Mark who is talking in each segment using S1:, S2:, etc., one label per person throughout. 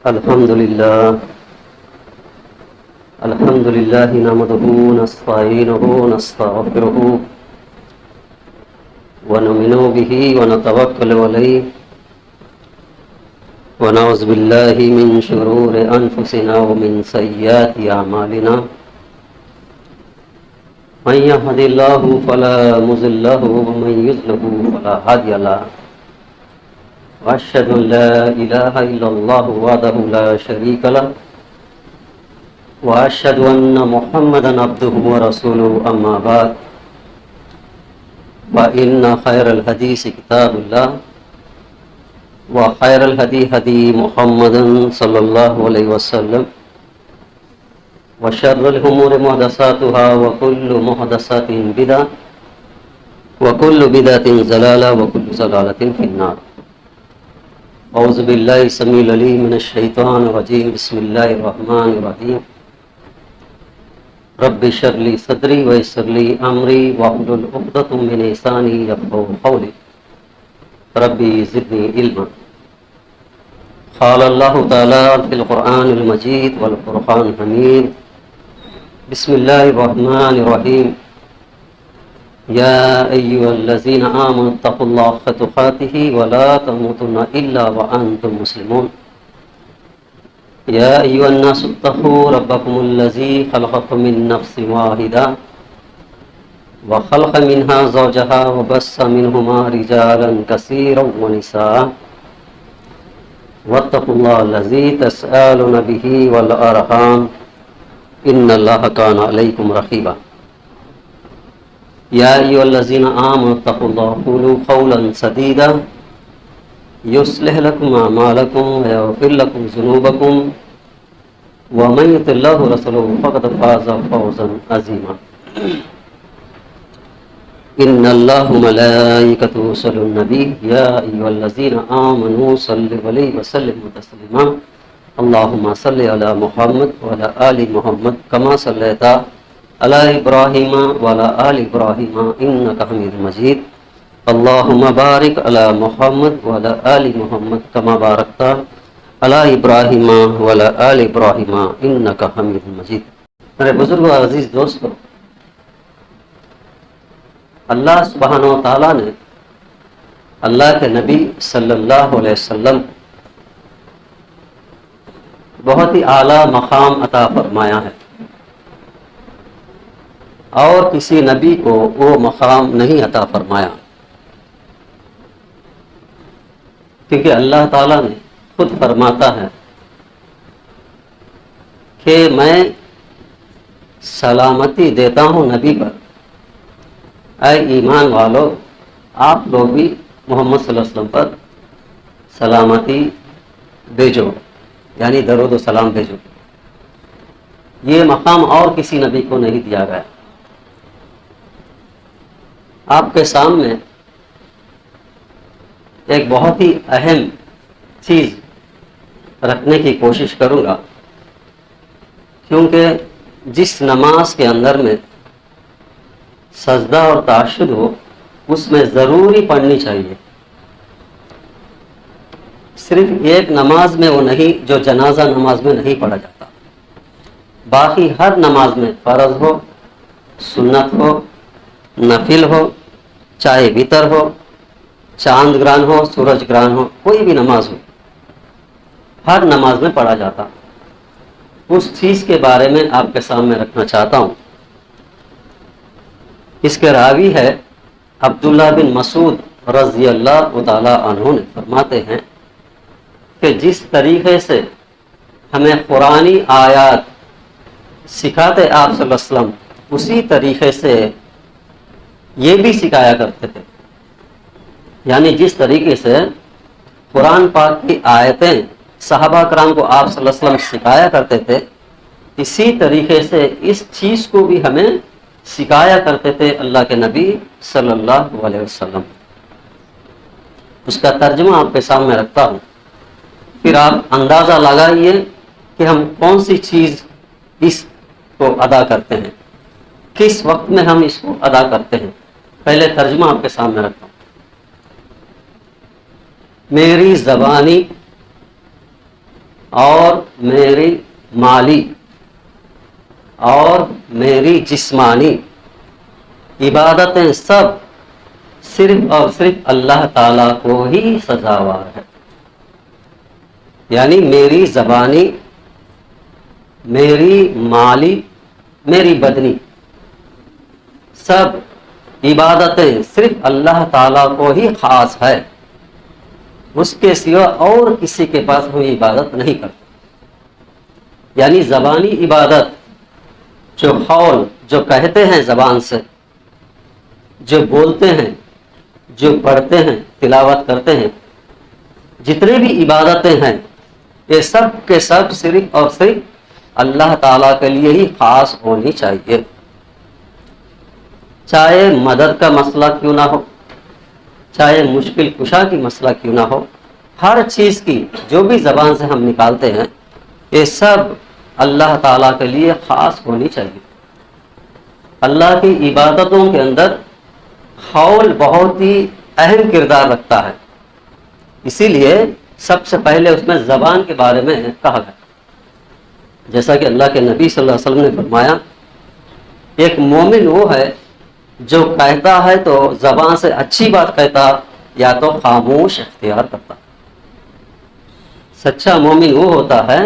S1: الحمد لله نحمده ونستعينه ونستغفره ونؤمن به ونتوكل عليه ونعوذ بالله من شرور أنفسنا ومن سيئات أعمالنا من يهد الله فلا مضل له ومن يضلل فلا هادي له وأشهد أن لا إله إلا الله وحده لا شريك له وأشهد أن محمدا عبده ورسوله أما بعد فإن خير الحديث كتاب الله وخير الهدي هدي محمد صلى الله عليه وسلم وشر الأمور محدثاتها وكل محدثة بدعة وكل بدعة ضلالة وكل ضلالة في النار. أعوذ بالله السميع العليم من الشيطان الرجيم. بسم الله الرحمن الرحيم. رب اشرح لي صدري ويسر لي أمري واحلل عقدة من لساني يفقهوا قولي ربي زدني علما. قال الله تعالى في القرآن المجيد والفرقان الحميد. بسم الله الرحمن الرحيم. يا أيها الذين آمنوا اتقوا الله حق تقاته ولا تموتن إلا وأنتم مسلمون. يا أيها الناس اتقوا ربكم الذي خلقكم من نفس واحدة وخلق منها زوجها وبث منهما رجالا كثيرا ونساء واتقوا الله الذي تسألون به والأرحام إن الله كان عليكم رقيبا. يا أيها الذين آمنوا اتقوا الله وقولوا قولا سديدا يصلح لكم أعمالكم ويغفر لكم ذنوبكم ومن يطع الله ورسوله فقد فاز فوزا عظيما. إن الله وملائكته يصلون على النبي يا أيها الذين آمنوا صلوا عليه وسلموا تسليما. اللهم صل على محمد وعلى آل محمد كما صليت على إبراهيم وعلى آل إبراهيم إنك حميد مجيد. اللهم بارك على محمد وعلى آل محمد كما باركت على إبراهيم وعلى آل إبراهيم إنك حميد مجيد. میرے بزرگوں اور عزیز دوستو، اللہ سبحانہ و تعالیٰ نے اللہ کے نبی صلی اللہ علیہ وسلم بہت ہی اعلیٰ مقام عطا فرمایا ہے اور کسی نبی کو وہ مقام نہیں عطا فرمایا، کیونکہ اللہ تعالیٰ نے خود فرماتا ہے کہ میں سلامتی دیتا ہوں نبی پر. اے ایمان والو، آپ لوگ بھی محمد صلی اللہ علیہ وسلم پر سلامتی بھیجو، یعنی درود و سلام بھیجو. یہ مقام اور کسی نبی کو نہیں دیا گیا. آپ کے سامنے ایک بہت ہی اہم چیز رکھنے کی کوشش کروں گا، کیونکہ جس نماز کے اندر میں سجدہ اور تہجد ہو اس میں ضروری پڑھنی چاہیے. صرف ایک نماز میں وہ نہیں جو جنازہ نماز میں نہیں پڑھا جاتا، باقی ہر نماز میں فرض ہو، سنت ہو، نفل ہو، چاہے وتر ہو، چاند گرہن ہو، سورج گرہن ہو، کوئی بھی نماز ہو، ہر نماز میں پڑھا جاتا. اس چیز کے بارے میں آپ کے سامنے رکھنا چاہتا ہوں. اس کے راوی ہے عبداللہ بن مسعود رضی اللہ تعالی عنہ نے فرماتے ہیں کہ جس طریقے سے ہمیں قرآنی آیات سکھاتے آپ صلی اللہ علیہ وسلم، اسی طریقے سے یہ بھی سکھایا کرتے تھے. یعنی جس طریقے سے قرآن پاک کی آیتیں صحابہ کرام کو آپ صلی اللہ علیہ وسلم سکھایا کرتے تھے، اسی طریقے سے اس چیز کو بھی ہمیں سکھایا کرتے تھے اللہ کے نبی صلی اللہ علیہ وسلم. اس کا ترجمہ آپ کے سامنے رکھتا ہوں، پھر آپ اندازہ لگائیے کہ ہم کون سی چیز اس کو ادا کرتے ہیں، کس وقت میں ہم اس کو ادا کرتے ہیں. پہلے ترجمہ آپ کے سامنے رکھتا ہوں. میری زبانی اور میری مالی اور میری جسمانی عبادتیں سب صرف اور صرف اللہ تعالیٰ کو ہی سزاوار ہے. یعنی میری زبانی، میری مالی، میری بدنی، سب عبادتیں صرف اللہ تعالیٰ کو ہی خاص ہے. اس کے سوا اور کسی کے پاس ہم عبادت نہیں کرتے. یعنی زبانی عبادت، جو قول جو کہتے ہیں زبان سے، جو بولتے ہیں، جو پڑھتے ہیں، تلاوت کرتے ہیں، جتنے بھی عبادتیں ہیں یہ سب کے سب صرف اور صرف اللہ تعالیٰ کے لیے ہی خاص ہونی چاہیے. چاہے مدد کا مسئلہ کیوں نہ ہو، چاہے مشکل کشا کی مسئلہ کیوں نہ ہو، ہر چیز کی جو بھی زبان سے ہم نکالتے ہیں یہ سب اللہ تعالیٰ کے لیے خاص ہونی چاہیے. اللہ کی عبادتوں کے اندر قول بہت ہی اہم کردار رکھتا ہے، اسی لیے سب سے پہلے اس میں زبان کے بارے میں کہا گیا. جیسا کہ اللہ کے نبی صلی اللہ علیہ وسلم نے فرمایا، ایک مومن وہ ہے جو کہتا ہے تو زبان سے اچھی بات کہتا یا تو خاموش اختیار کرتا. سچا مومن وہ ہوتا ہے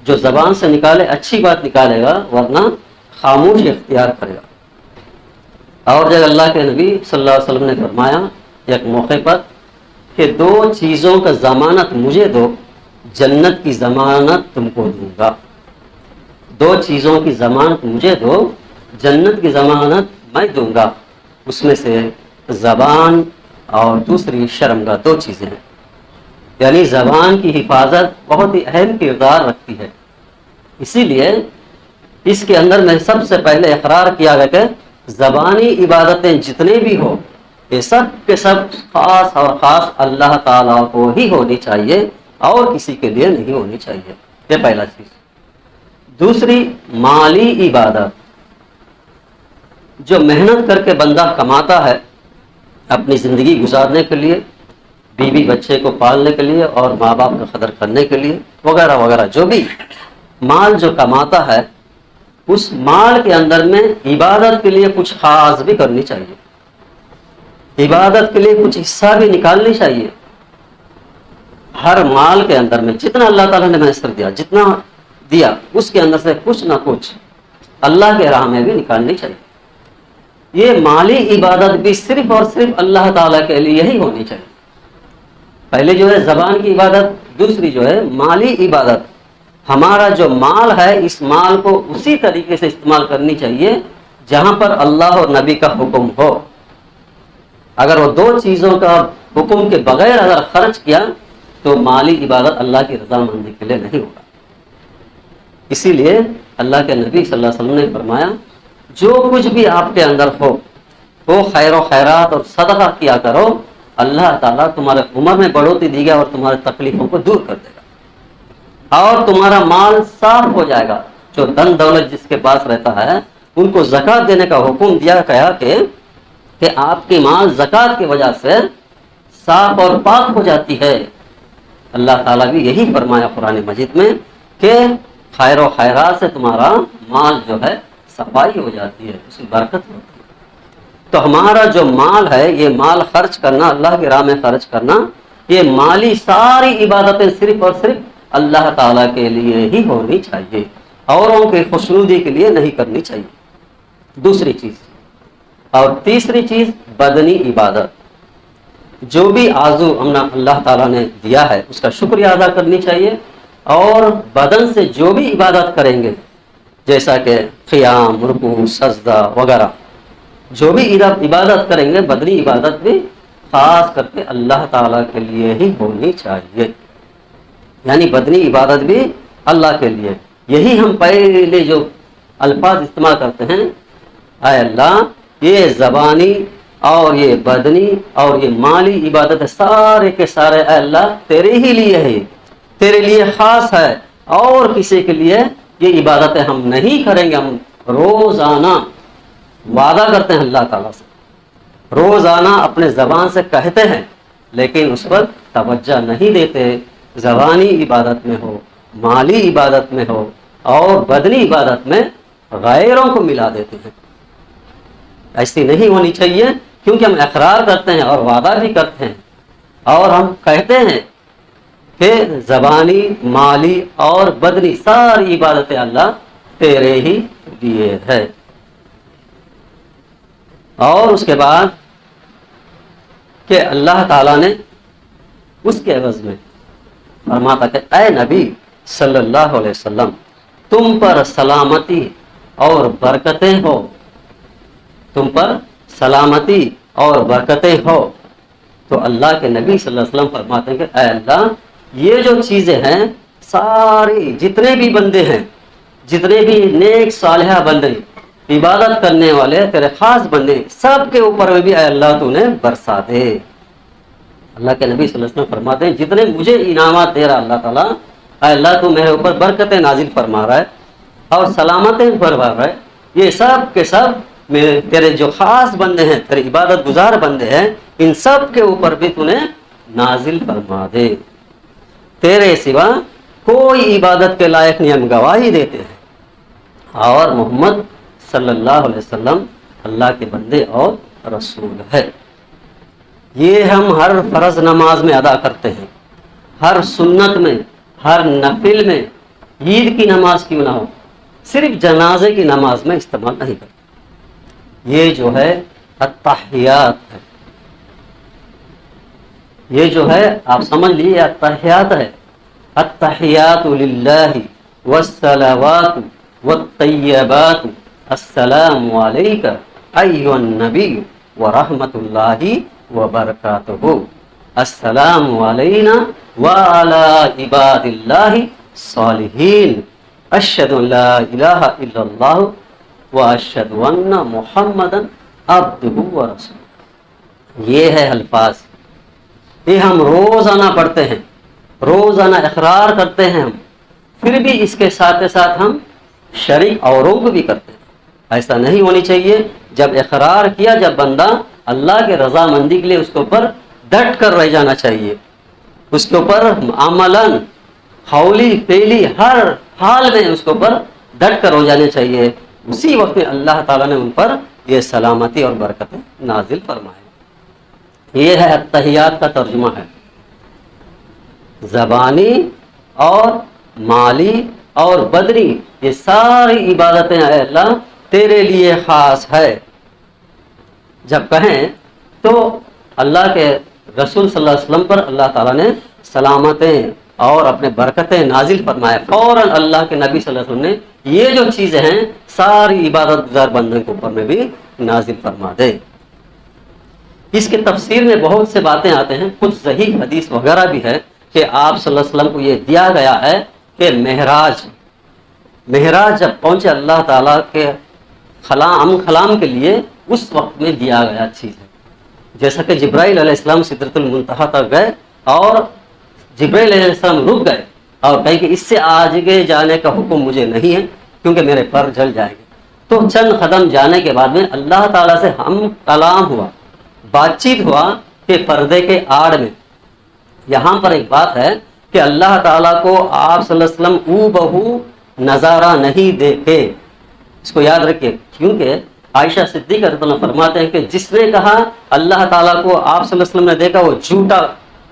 S1: جو زبان سے نکالے اچھی بات نکالے گا، ورنہ خاموش اختیار کرے گا. اور جب اللہ کے نبی صلی اللہ علیہ وسلم نے فرمایا ایک موقع پر کہ 2 چیزوں کا ضمانت مجھے دو، جنت کی ضمانت تم کو دوں گا. 2 چیزوں کی ضمانت مجھے دو، جنت کی ضمانت میں دوں گا. اس میں سے زبان اور دوسری شرمگاہ، 2 چیزیں ہیں. یعنی زبان کی حفاظت بہت ہی اہم کردار رکھتی ہے. اسی لیے اس کے اندر میں سب سے پہلے اقرار کیا گیا کہ زبانی عبادتیں جتنے بھی ہو یہ سب کے سب خاص اور خاص اللہ تعالیٰ کو ہی ہونی چاہیے اور کسی کے لیے نہیں ہونی چاہیے. یہ پہلا چیز. دوسری مالی عبادت، جو محنت کر کے بندہ کماتا ہے اپنی زندگی گزارنے کے لیے، بیوی بچے کو پالنے کے لیے اور ماں باپ کا قدر کرنے کے لیے وغیرہ وغیرہ، جو بھی مال جو کماتا ہے اس مال کے اندر میں عبادت کے لیے کچھ خاص بھی کرنی چاہیے. عبادت کے لیے کچھ حصہ بھی نکالنی چاہیے. ہر مال کے اندر میں جتنا اللہ تعالیٰ نے میسر دیا، جتنا دیا، اس کے اندر سے کچھ نہ کچھ اللہ کے راہ میں بھی نکالنی چاہیے. یہ مالی عبادت بھی صرف اور صرف اللہ تعالیٰ کے لیے ہی ہونی چاہیے. پہلے جو ہے زبان کی عبادت، دوسری جو ہے مالی عبادت. ہمارا جو مال ہے اس مال کو اسی طریقے سے استعمال کرنی چاہیے جہاں پر اللہ اور نبی کا حکم ہو. اگر وہ 2 چیزوں کا حکم کے بغیر اگر خرچ کیا تو مالی عبادت اللہ کی رضامندی کے لیے نہیں ہوگا. اسی لیے اللہ کے نبی صلی اللہ علیہ وسلم نے فرمایا جو کچھ بھی آپ کے اندر ہو وہ خیر و خیرات اور صدقہ کیا کرو، اللہ تعالیٰ تمہارے عمر میں بڑھوتری دے گا اور تمہارے تکلیفوں کو دور کر دے گا اور تمہارا مال صاف ہو جائے گا. جو دن دولت جس کے پاس رہتا ہے ان کو زکوٰۃ دینے کا حکم دیا گیا کہ آپ کی مال زکوٰۃ کی وجہ سے صاف اور پاک ہو جاتی ہے. اللہ تعالیٰ بھی یہی فرمایا قرآن مجید میں کہ خیر و خیرات سے تمہارا مال جو ہے صفائی ہو جاتی ہے، اس کی برکت ہوتی ہے. تو ہمارا جو مال ہے یہ مال خرچ کرنا، اللہ کی راہ میں خرچ کرنا، یہ مالی ساری عبادتیں صرف اور صرف اللہ تعالیٰ کے لیے ہی ہونی چاہیے، اوروں کے خوشنودی کے لیے نہیں کرنی چاہیے. دوسری چیز. اور تیسری چیز بدنی عبادت. جو بھی آرزو ہم اللہ تعالیٰ نے دیا ہے اس کا شکریہ ادا کرنی چاہیے، اور بدن سے جو بھی عبادت کریں گے جیسا کہ قیام، رکوع، سجدہ وغیرہ، جو بھی عبادت کریں گے بدنی عبادت بھی خاص کر کے اللہ تعالیٰ کے لیے ہی ہونی چاہیے. یعنی بدنی عبادت بھی اللہ کے لیے. یہی ہم پہلے جو الفاظ استعمال کرتے ہیں، اے اللہ یہ زبانی اور یہ بدنی اور یہ مالی عبادت سارے کے سارے اے اللہ تیرے ہی لیے ہے، تیرے لیے خاص ہے، اور کسی کے لیے یہ عبادتیں ہم نہیں کریں گے. ہم روزانہ وعدہ کرتے ہیں اللہ تعالیٰ سے، روزانہ اپنے زبان سے کہتے ہیں لیکن اس پر توجہ نہیں دیتے. زبانی عبادت میں ہو مالی عبادت میں ہو اور بدنی عبادت میں غیروں کو ملا دیتے ہیں. ایسی نہیں ہونی چاہیے، کیونکہ ہم اقرار کرتے ہیں اور وعدہ بھی کرتے ہیں اور ہم کہتے ہیں کہ زبانی، مالی اور بدنی ساری عبادتیں اللہ تیرے ہی لیے ہے. اور اس کے بعد کہ اللہ تعالیٰ نے اس کے عوض میں فرماتا کہ اے نبی صلی اللہ علیہ وسلم، تم پر سلامتی اور برکتیں ہو، تم پر سلامتی اور برکتیں ہو. تو اللہ کے نبی صلی اللہ علیہ وسلم فرماتے ہیں کہ اے اللہ، یہ جو چیزیں ہیں ساری، جتنے بھی بندے ہیں، جتنے بھی نیک صالحہ بندے، عبادت کرنے والے تیرے خاص بندے، سب کے اوپر بھی اے اللہ تو نے برسا دے. اللہ کے نبی صلی اللہ علیہ وسلم فرماتے ہیں جتنے مجھے انعامات دے رہا اللہ تعالیٰ، اے اللہ تو میرے اوپر برکتیں نازل فرما رہا ہے اور سلامتیں فرما رہا ہے، یہ سب کے سب تیرے جو خاص بندے ہیں، تیرے عبادت گزار بندے ہیں، ان سب کے اوپر بھی تو نے نازل فرما دے. تیرے سوا کوئی عبادت کے لائق نہیں، ہم گواہی دیتے ہیں. اور محمد صلی اللہ علیہ وسلم اللہ کے بندے اور رسول ہے. یہ ہم ہر فرض نماز میں ادا کرتے ہیں، ہر سنت میں، ہر نفل میں، عید کی نماز کیوں نہ ہو، صرف جنازے کی نماز میں استعمال نہیں کرتے. یہ جو ہے التحیات ہے، یہ جو ہے آپ سمجھ لیجیے التحیات ہے. التحیات للہ والصلوات والطیبات السلام علیک ایھا النبی ورحمۃ اللہ وبرکاتہ، السلام علینا وعلی عباد اللہ الصالحین، اشہد ان لا الہ الا اللہ واشہد ان محمدا عبدہ ورسولہ. یہ ہے الفاظ، یہ ہم روزانہ پڑھتے ہیں، روزانہ اقرار کرتے ہیں ہم، پھر بھی اس کے ساتھ ساتھ ہم شریک اوروں کو بھی کرتے ہیں. ایسا نہیں ہونی چاہیے. جب اقرار کیا، جب بندہ اللہ کے رضامندی کے لیے اس کے اوپر ڈٹ کر رہ جانا چاہیے، اس کے اوپر عملاً، قولی، فعلی، ہر حال میں اس کے اوپر ڈٹ کر ہو جانے چاہیے. اسی وقت میں اللہ تعالیٰ نے ان پر یہ سلامتی اور برکتیں نازل فرمائے. یہ ہے التحیات کا ترجمہ ہے. زبانی اور مالی اور بدنی یہ ساری عبادتیں اے اللہ تیرے لیے خاص ہے. جب کہیں تو اللہ کے رسول صلی اللہ علیہ وسلم پر اللہ تعالیٰ نے سلامتیں اور اپنے برکتیں نازل فرمائے. فوراً اللہ کے نبی صلی اللہ علیہ وسلم نے یہ جو چیزیں ہیں ساری عبادت گزار بندوں کے اوپر میں بھی نازل فرما دے. اس کے تفسیر میں بہت سے باتیں آتے ہیں، کچھ صحیح حدیث وغیرہ بھی ہے کہ آپ صلی اللہ علیہ وسلم کو یہ دیا گیا ہے کہ معراج جب پہنچے اللہ تعالیٰ کے کلام کے لیے، اس وقت میں دیا گیا چیز ہے. جیسا کہ جبرائیل علیہ السلام سدرۃ المنتہا تک گئے اور جبرائیل علیہ السلام رک گئے اور کہیں کہ اس سے آگے جانے کا حکم مجھے نہیں ہے کیونکہ میرے پر جل جائیں گے. تو چند قدم جانے کے بعد میں اللہ تعالیٰ سے ہم کلام ہوا، بات چیت ہوا کہ پردے کے آڑ میں. یہاں پر ایک بات ہے کہ اللہ تعالیٰ کو آپ صلی اللہ علیہ وسلم او بہو نظارہ نہیں دیکھے، اس کو یاد رکھیے. کیونکہ عائشہ صدیقہ رضی اللہ عنہا فرماتے ہیں کہ جس نے کہا اللہ تعالیٰ کو آپ صلی اللہ علیہ وسلم نے دیکھا وہ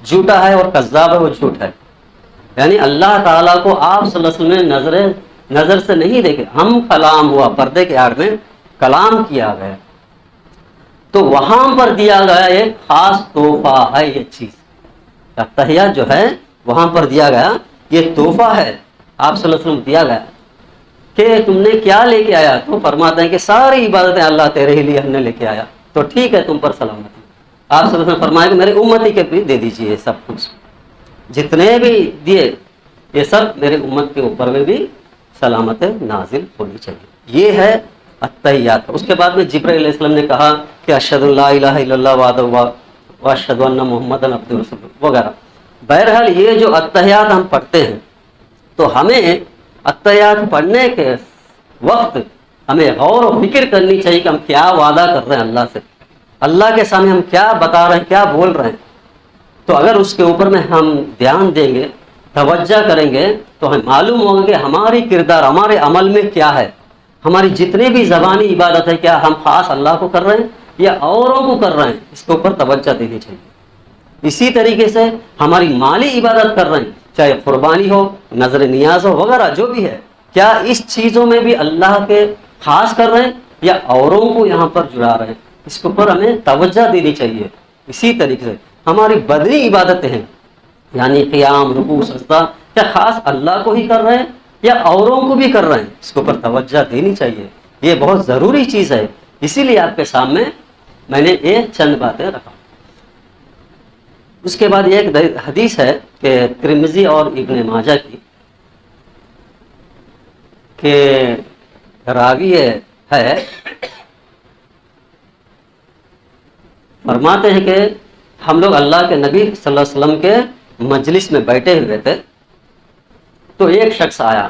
S1: جھوٹا ہے اور کذاب ہے، وہ جھوٹ ہے. یعنی اللہ تعالیٰ کو آپ صلی اللہ علیہ وسلم نے نظر سے نہیں دیکھے. ہم کلام ہوا، پردے کے آڑ میں کلام کیا گیا، تو وہاں پر دیا گیا ایک خاص تحفہ ہے. یہ چیز تحیات جو ہے وہاں پر دیا گیا، یہ تحفہ ہے آپ صلی اللہ علیہ وسلم دیا گیا کہ تم نے کیا لے کے آیا. تو فرماتے ہیں کہ ساری عبادتیں اللہ تیرے ہی لیے ہم نے لے کے آیا. تو ٹھیک ہے، تم پر سلامتی. آپ صلی اللہ علیہ وسلم فرمایا کہ میرے امتی کے بھی دے دیجیے، سب کچھ جتنے بھی دیے یہ سب میرے امت کے اوپر میں بھی سلامت نازل ہونی چاہیے. یہ ہے التحیات. اس کے بعد میں جبرائیل علیہ السلام نے کہا کہ اشہد ان لا الہ الا اللہ وحدہ واشہد ان محمدًا عبدہ ورسولہ وغیرہ. بہرحال یہ جو التحیات ہم پڑھتے ہیں تو ہمیں التحیات پڑھنے کے وقت ہمیں غور و فکر کرنی چاہیے کہ ہم کیا وعدہ کر رہے ہیں اللہ سے، اللہ کے سامنے ہم کیا بتا رہے ہیں، کیا بول رہے ہیں. تو اگر اس کے اوپر میں ہم دھیان دیں گے توجہ کریں گے تو ہمیں معلوم ہوگا کہ ہماری کردار ہمارے عمل میں کیا ہے. ہماری جتنے بھی زبانی عبادت ہے کیا ہم خاص اللہ کو کر رہے ہیں یا اوروں کو کر رہے ہیں, اس کے اوپر توجہ دینی چاہیے. اسی طریقے سے ہماری مالی عبادت کر رہے ہیں, چاہے قربانی ہو, نظر نیاز ہو, وغیرہ جو بھی ہے, کیا اس چیزوں میں بھی اللہ کے خاص کر رہے ہیں یا اوروں کو یہاں پر جڑا رہے ہیں, اس کے اوپر ہمیں توجہ دینی چاہیے. اسی طریقے سے ہماری بدنی عبادتیں ہیں, یعنی قیام, رکوع, سجدہ, کیا خاص اللہ کو ہی کر رہے ہیں یا اوروں کو بھی کر رہے ہیں, اس کے اوپر توجہ دینی چاہیے. یہ بہت ضروری چیز ہے, اسی لیے آپ کے سامنے میں نے یہ چند باتیں رکھا. اس کے بعد ایک حدیث ہے کہ ترمذی اور ابن ماجہ کی, کہ راوی ہے فرماتے ہیں کہ ہم لوگ اللہ کے نبی صلی اللہ علیہ وسلم کے مجلس میں بیٹھے ہوئے تھے, تو ایک شخص آیا,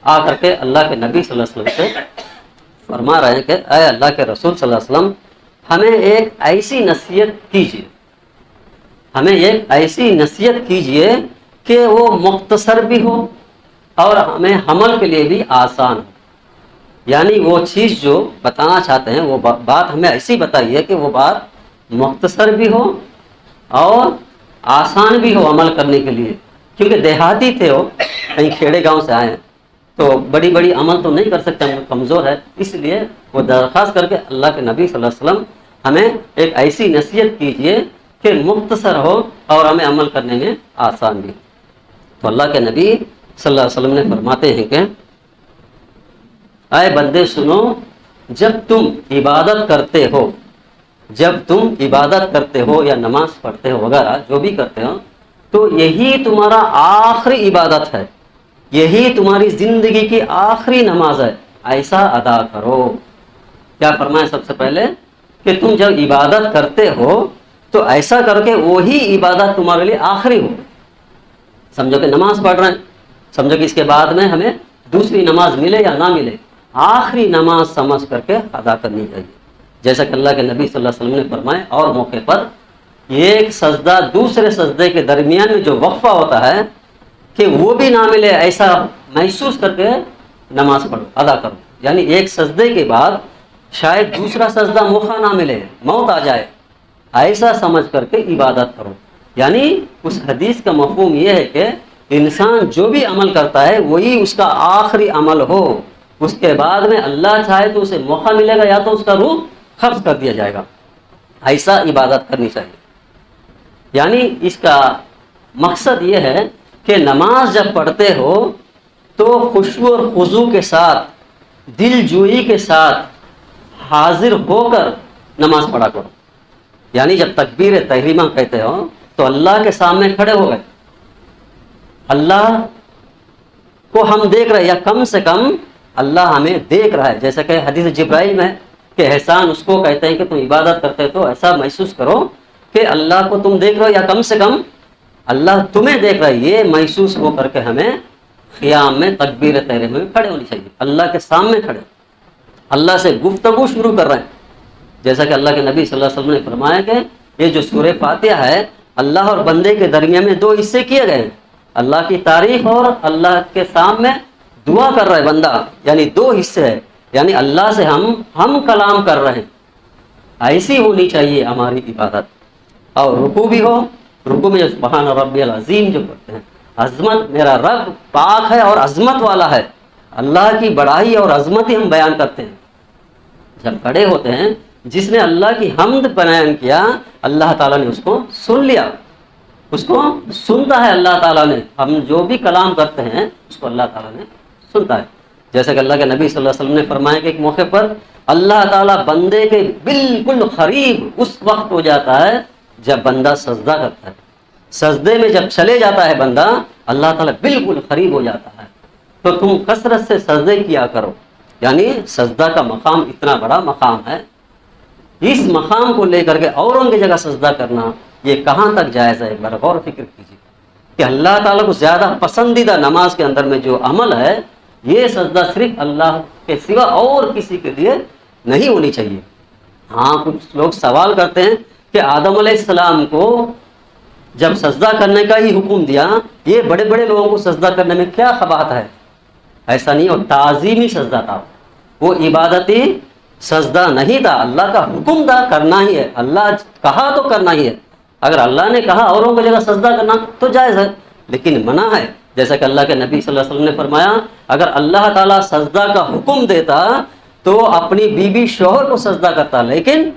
S1: آ کر کے اللہ کے نبی صلی اللہ علیہ وسلم سے فرما رہے ہیں کہ اے اللہ کے رسول صلی اللہ علیہ وسلم, ہمیں ایک ایسی نصیحت کیجیے, ہمیں ایک ایسی نصیحت کیجیے کہ وہ مختصر بھی ہو اور ہمیں عمل کے لیے بھی آسان ہو. یعنی وہ چیز جو بتانا چاہتے ہیں وہ بات ہمیں ایسی بتائیے کہ وہ بات مختصر بھی ہو اور آسان بھی ہو عمل کرنے کے لیے. کیونکہ دیہاتی تھے, وہ کہیں کھیڑے گاؤں سے آئے ہیں, تو بڑی بڑی عمل تو نہیں کر سکتے, ہم کمزور ہے, اس لیے وہ درخواست کر کے اللہ کے نبی صلی اللہ علیہ وسلم ہمیں ایک ایسی نصیحت کیجیے کہ مختصر ہو اور ہمیں عمل کرنے میں آسان بھی. تو اللہ کے نبی صلی اللہ علیہ وسلم نے فرماتے ہیں کہ اے بندے سنو, جب تم عبادت کرتے ہو, جب تم عبادت کرتے ہو یا نماز پڑھتے ہو وغیرہ جو بھی کرتے ہو, تو یہی تمہارا آخری عبادت ہے, یہی تمہاری زندگی کی آخری نماز ہے, ایسا ادا کرو. کیا فرمائے سب سے پہلے کہ تم جب عبادت کرتے ہو تو ایسا کر کے وہی عبادت تمہارے لیے آخری ہو. سمجھو کہ نماز پڑھ رہے ہیں, سمجھو کہ اس کے بعد میں ہمیں دوسری نماز ملے یا نہ ملے, آخری نماز سمجھ کر کے ادا کرنی چاہیے. جیسا کہ اللہ کے نبی صلی اللہ علیہ وسلم نے فرمایا, اور موقع پر ایک سجدہ دوسرے سجدے کے درمیان میں جو وقفہ ہوتا ہے کہ وہ بھی نہ ملے, ایسا محسوس کر کے نماز پڑھو, ادا کرو. یعنی ایک سجدے کے بعد شاید دوسرا سجدہ موقع نہ ملے, موت آ جائے, ایسا سمجھ کر کے عبادت کرو. یعنی اس حدیث کا مفہوم یہ ہے کہ انسان جو بھی عمل کرتا ہے وہی اس کا آخری عمل ہو, اس کے بعد میں اللہ چاہے تو اسے موقع ملے گا یا تو اس کا روح قبض کر دیا جائے گا. ایسا عبادت کرنی چاہیے. یعنی اس کا مقصد یہ ہے کہ نماز جب پڑھتے ہو تو خشوع اور خضوع کے ساتھ, دل جوئی کے ساتھ حاضر ہو کر نماز پڑھا کرو. یعنی جب تکبیر تحریمہ کہتے ہو تو اللہ کے سامنے کھڑے ہو گئے, اللہ کو ہم دیکھ رہے ہیں, یا کم سے کم اللہ ہمیں دیکھ رہا ہے. جیسا کہ حدیث جبرائیل میں کہ احسان اس کو کہتے ہیں کہ تم عبادت کرتے تو ایسا محسوس کرو کہ اللہ کو تم دیکھ رہے ہو, یا کم سے کم اللہ تمہیں دیکھ رہا ہے. یہ محسوس ہو کر کے ہمیں قیام میں تکبیر تحریمہ میں کھڑے ہونی چاہیے, اللہ کے سامنے کھڑے, اللہ سے گفتگو شروع کر رہے ہیں. جیسا کہ اللہ کے نبی صلی اللہ علیہ وسلم نے فرمایا کہ یہ جو سورہ فاتحہ ہے اللہ اور بندے کے درمیان میں دو حصے کیے گئے ہیں, اللہ کی تعریف اور اللہ کے سامنے دعا کر رہا ہے بندہ, یعنی دو حصے ہیں. یعنی اللہ سے ہم کلام کر رہے ہیں, ایسی ہونی چاہیے ہماری عبادت. اور رکوع بھی ہو, رکوع میں سبحان ربی العظیم جو کرتے ہیں, عظمت, میرا رب پاک ہے اور عظمت والا ہے, اللہ کی بڑائی اور عظمت ہی ہم بیان کرتے ہیں. جب کھڑے ہوتے ہیں, جس نے اللہ کی حمد بیان کیا اللہ تعالیٰ نے اس کو سن لیا, اس کو سنتا ہے اللہ تعالیٰ نے. ہم جو بھی کلام کرتے ہیں اس کو اللہ تعالیٰ نے سنتا ہے. جیسا کہ اللہ کے نبی صلی اللہ علیہ وسلم نے فرمایا کہ ایک موقع پر اللہ تعالیٰ بندے کے بالکل قریب اس وقت ہو جاتا ہے جب بندہ سجدہ کرتا ہے. سجدے میں جب چلے جاتا ہے بندہ, اللہ تعالیٰ بالکل قریب ہو جاتا ہے. تو تم کثرت سے سجدے کیا کرو. یعنی سجدہ کا مقام اتنا بڑا مقام ہے, اس مقام کو لے کر کے اوروں کی جگہ سجدہ کرنا یہ کہاں تک جائز ہے. ایک بار غور و فکر کیجیے کہ اللہ تعالیٰ کو زیادہ پسندیدہ نماز کے اندر میں جو عمل ہے, یہ سجدہ صرف اللہ کے سوا اور کسی کے لیے نہیں ہونی چاہیے. ہاں کچھ لوگ سوال کرتے ہیں کہ آدم علیہ السلام کو جب سجدہ کرنے کا ہی حکم دیا، یہ بڑے بڑے لوگوں کو سجدہ کرنے میں کیا قباحت ہے؟ ایسا نہیں، وہ تعظیمی سجدہ تھا، وہ عبادتی سجدہ نہیں تھا، اللہ کا حکم تھا کرنا ہی ہے، اللہ کہا تو کرنا ہی ہے۔ اگر اللہ نے کہا اوروں کی جگہ سجدہ کرنا تو جائز ہے، لیکن منع ہے۔ جیسا کہ اللہ کے نبی صلی اللہ علیہ وسلم نے فرمایا، اگر اللہ تعالیٰ سجدہ کا حکم دیتا تو اپنی بیوی شوہر کو سجدہ کرتا، لیکن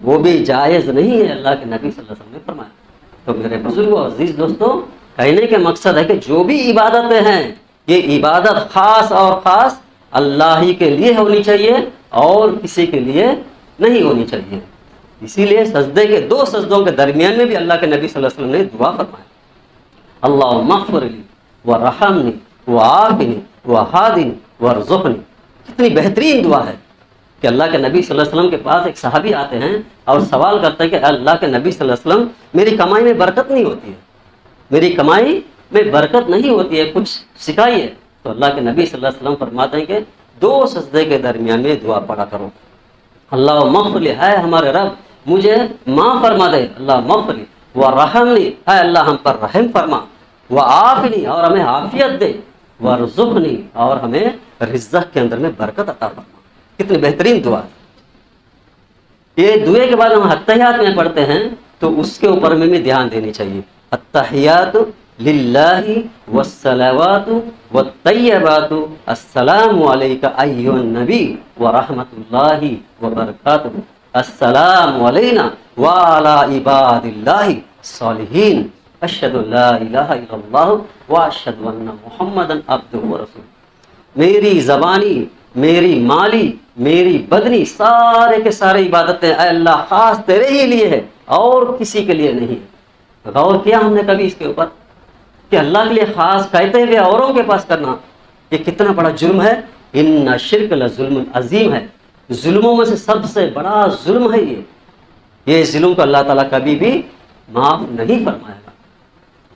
S1: وہ بھی جائز نہیں ہے، اللہ کے نبی صلی اللہ علیہ وسلم نے فرمایا۔ تو میرے بزرگوں عزیز دوستوں، کہنے کے مقصد ہے کہ جو بھی عبادتیں ہیں، یہ عبادت خاص اور خاص اللہ ہی کے لیے ہونی چاہیے اور کسی کے لیے نہیں ہونی چاہیے۔ اسی لیے سجدے کے دو سجدوں کے درمیان میں بھی اللہ کے نبی صلی اللہ علیہ وسلم نے دعا فرمایا، اللہم اغفر لی ورحمنی وعافنی وہدنی وارزقنی۔ کتنی بہترین دعا ہے کہ اللہ کے نبی صلی اللہ علیہ وسلم کے پاس ایک صحابی آتے ہیں اور سوال کرتے ہیں کہ اللہ کے نبی صلی اللہ علیہ وسلم، میری کمائی میں برکت نہیں ہوتی ہے، میری کمائی میں برکت نہیں ہوتی ہے، کچھ سکھائیے۔ تو اللہ کے نبی صلی اللہ علیہ وسلم فرماتے ہیں کہ دو سجدے کے درمیان میں دعا پڑھا کرو، اللہم اغفر لی، اے ہمارے رب مجھے معاف فرما دے، اللہم اغفر لی، ورحمنی، اے اللہ ہم پر رحم فرما، وعافنی، اور ہمیں عافیت دے، وارزقنی، اور ہمیں رزق کے اندر میں برکت عطا فرما۔ کتنی بہترین دعا ہے۔ یہ دعا کے بعد ہم التحیات میں پڑھتے ہیں تو اس کے اوپر میں بھی دھیان دینی چاہیے۔ التحیات للہ والصلوات والطیبات السلام علیک ایھا النبی ورحمۃ اللہ وبرکاتہ، السلام علینا وعلی عباد اللہ الصالحین، اشہد ان لا الہ الا اللہ واشہد ان محمدا عبدہ ورسولہ۔ میری زبانی، میری مالی، میری بدنی، سارے کے سارے عبادتیں اے اللہ خاص تیرے ہی لیے ہے اور کسی کے لیے نہیں ہے۔ غور کیا ہم نے کبھی اس کے اوپر کہ اللہ کے لیے خاص کہتے ہوئے اوروں کے پاس کرنا یہ کتنا بڑا جرم ہے؟ ان شرک لظلم عظیم ہے، ظلموں میں سے سب سے بڑا ظلم ہے یہ ظلم کو اللہ تعالیٰ کبھی بھی معاف نہیں فرمائے گا۔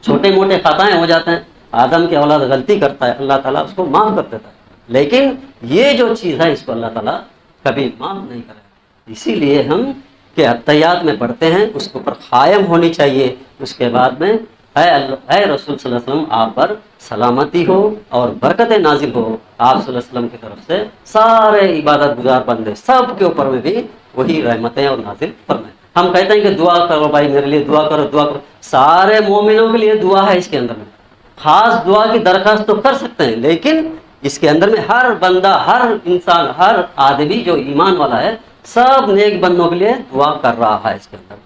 S1: چھوٹے موٹے خطائیں ہو جاتے ہیں، آدم کی اولاد غلطی کرتا ہے، اللہ تعالیٰ اس کو معاف کر دیتا ہے، لیکن یہ جو چیز ہے اس کو اللہ تعالیٰ کبھی معاف نہیں کرے گا۔ اسی لیے ہم کہ التحیات میں پڑھتے ہیں اس کے اوپر قائم ہونی چاہیے۔ اس کے بعد میں اے رسول صلی اللہ علیہ وسلم آپ پر سلامتی ہو اور برکتیں نازل ہو، آپ صلی اللہ علیہ وسلم کی طرف سے سارے عبادت گزار بندے سب کے اوپر میں بھی وہی رحمتیں اور نازل فرمائیں۔ ہم کہتے ہیں کہ دعا کرو بھائی، میرے لیے دعا کرو، دعا کرو، سارے مومنوں کے لیے دعا ہے اس کے اندر میں، خاص دعا کی درخواست تو کر سکتے ہیں، لیکن اس کے اندر میں ہر بندہ، ہر انسان، ہر آدمی جو ایمان والا ہے سب نیک بندوں کے لیے دعا کر رہا ہے اس کے اندر۔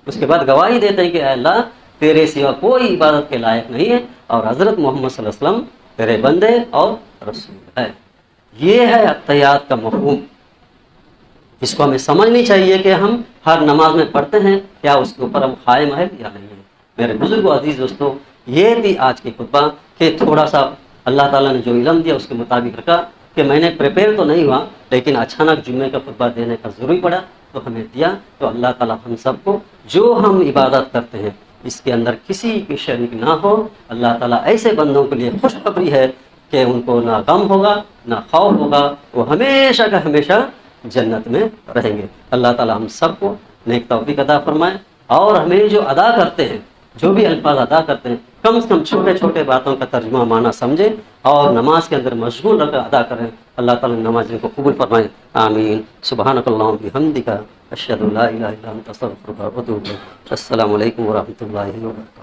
S1: اس کے بعد گواہی دیتے ہیں کہ اے اللہ تیرے سوا کوئی عبادت کے لائق نہیں ہے اور حضرت محمد صلی اللہ علیہ وسلم تیرے بندے اور رسول ہے۔ یہ ہے التحیات کا مفہوم۔ اس کو ہمیں سمجھنی چاہیے کہ ہم ہر نماز میں پڑھتے ہیں، کیا اس کے اوپر ہم قائم ہیں یا نہیں ہیں۔ میرے بزرگوں عزیز دوستوں، یہ تھی آج کی خطبہ کہ تھوڑا سا اللہ تعالیٰ نے جو علم دیا اس کے مطابق رکھا، کہ میں نے پریپیئر تو نہیں ہوا لیکن اچانک جمعے کا خطبہ دینے کا ضروری پڑا تو ہمیں دیا۔ تو اللہ تعالیٰ ہم سب کو جو ہم عبادت کرتے ہیں اس کے اندر کسی کی شریک نہ ہو۔ اللہ تعالیٰ ایسے بندوں کے لیے خوشخبری ہے کہ ان کو نہ غم ہوگا نہ خوف ہوگا، وہ ہمیشہ کا ہمیشہ جنت میں رہیں گے۔ اللہ تعالیٰ ہم سب کو نیک توفیق عطا فرمائے، اور ہمیں جو ادا کرتے ہیں، جو بھی الفاظ ادا کرتے ہیں، کم سے کم چھوٹے چھوٹے باتوں کا ترجمہ معنی سمجھیں اور نماز کے اندر مشغول رہ کر ادا کریں۔ اللہ تعالیٰ نمازوں کو قبول فرمائے، آمین۔ سبحانک اللہم بحمدک، اشہد ان لا الہ الا انت، استغفرک واتوب الیک۔ السلام علیکم ورحمۃ اللہ وبرکاتہ۔